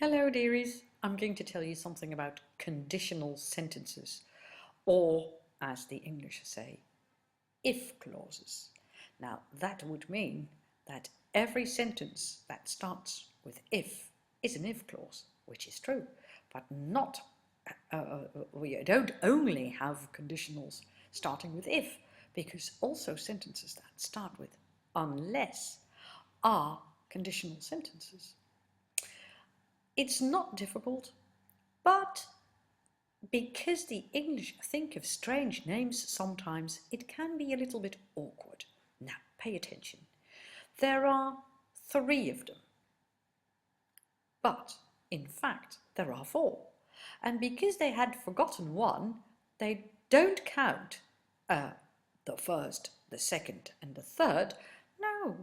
Hello dearies, I'm going to tell you something about conditional sentences, or as the English say, if clauses. Now that would mean that every sentence that starts with if is an if clause, which is true, but not, we don't only have conditionals starting with if, because also sentences that start with unless are conditional sentences. It's not difficult, but because the English think of strange names sometimes, it can be a little bit awkward. Now, pay attention. There are 3 of them, but in fact there are 4. And because they had forgotten one, they don't count the first, the second and the third. No,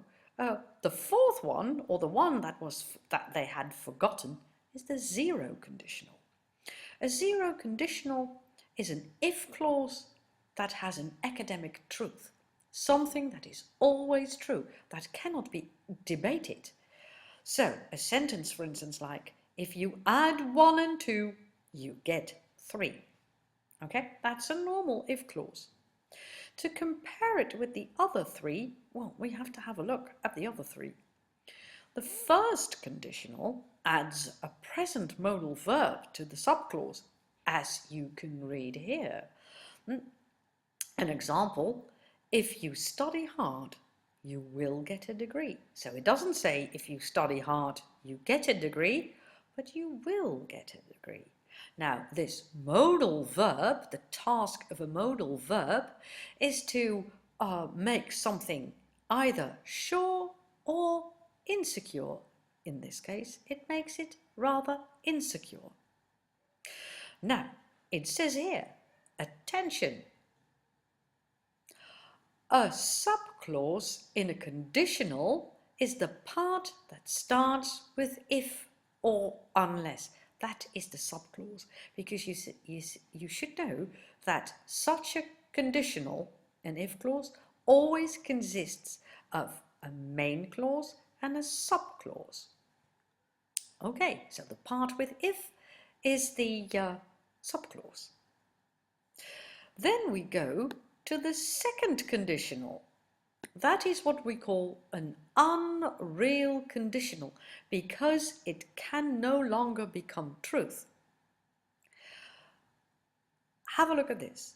the 4th one, or the one that they had forgotten, is the 0 conditional. A 0 conditional is an if clause that has an academic truth, something that is always true, that cannot be debated. So a sentence, for instance, like, if you add 1 and 2, you get 3. Okay, that's a normal if clause. To compare it with the other 3, well, we have to have a look at the other 3. The first conditional adds a present modal verb to the subclause, as you can read here. An example, if you study hard, you will get a degree. So it doesn't say if you study hard, you get a degree, but you will get a degree. Now, this modal verb, the task of a modal verb, is to make something either sure or insecure. In this case, it makes it rather insecure. Now, it says here, attention. A subclause in a conditional is the part that starts with if or unless. That is the subclause, because you should know that such a conditional, an if clause, always consists of a main clause and a subclause. Okay, so the part with if is the subclause. Then we go to the second conditional. That is what we call an unreal conditional, because it can no longer become truth. Have a look at this.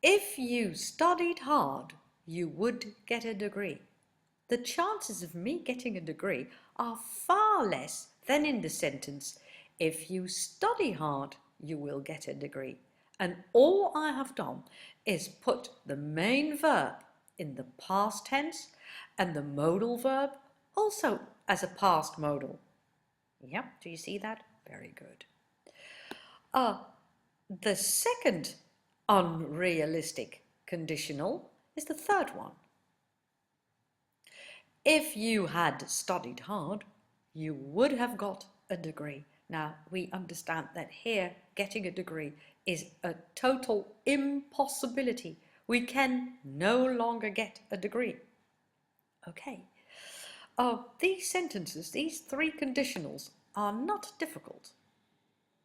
If you studied hard, you would get a degree. The chances of me getting a degree are far less than in the sentence, if you study hard, you will get a degree. And all I have done is put the main verb in the past tense and the modal verb also as a past modal. Yep, do you see that? Very good. The second unrealistic conditional is the third one. If you had studied hard, you would have got a degree. Now, we understand that here getting a degree is a total impossibility. We can no longer get a degree. Okay. These sentences, these 3 conditionals, are not difficult.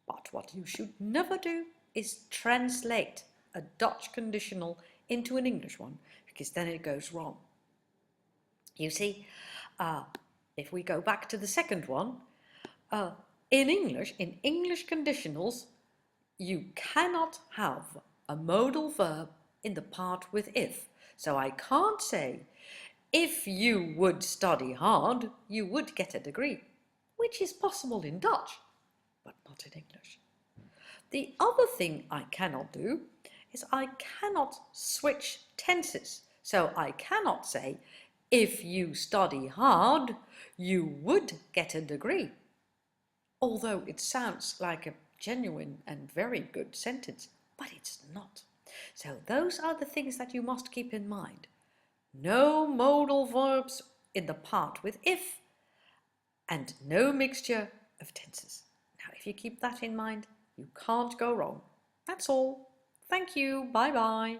But what you should never do is translate a Dutch conditional into an English one, because then it goes wrong. You see, if we go back to the second one, in English conditionals, you cannot have a modal verb in the part with if. So I can't say, if you would study hard, you would get a degree, which is possible in Dutch, but not in English. The other thing I cannot do is I cannot switch tenses. So I cannot say, if you study hard, you would get a degree. Although it sounds like a genuine and very good sentence, but it's not. So those are the things that you must keep in mind. No modal verbs in the part with if, and no mixture of tenses. Now, if you keep that in mind, you can't go wrong. That's all. Thank you. Bye-bye.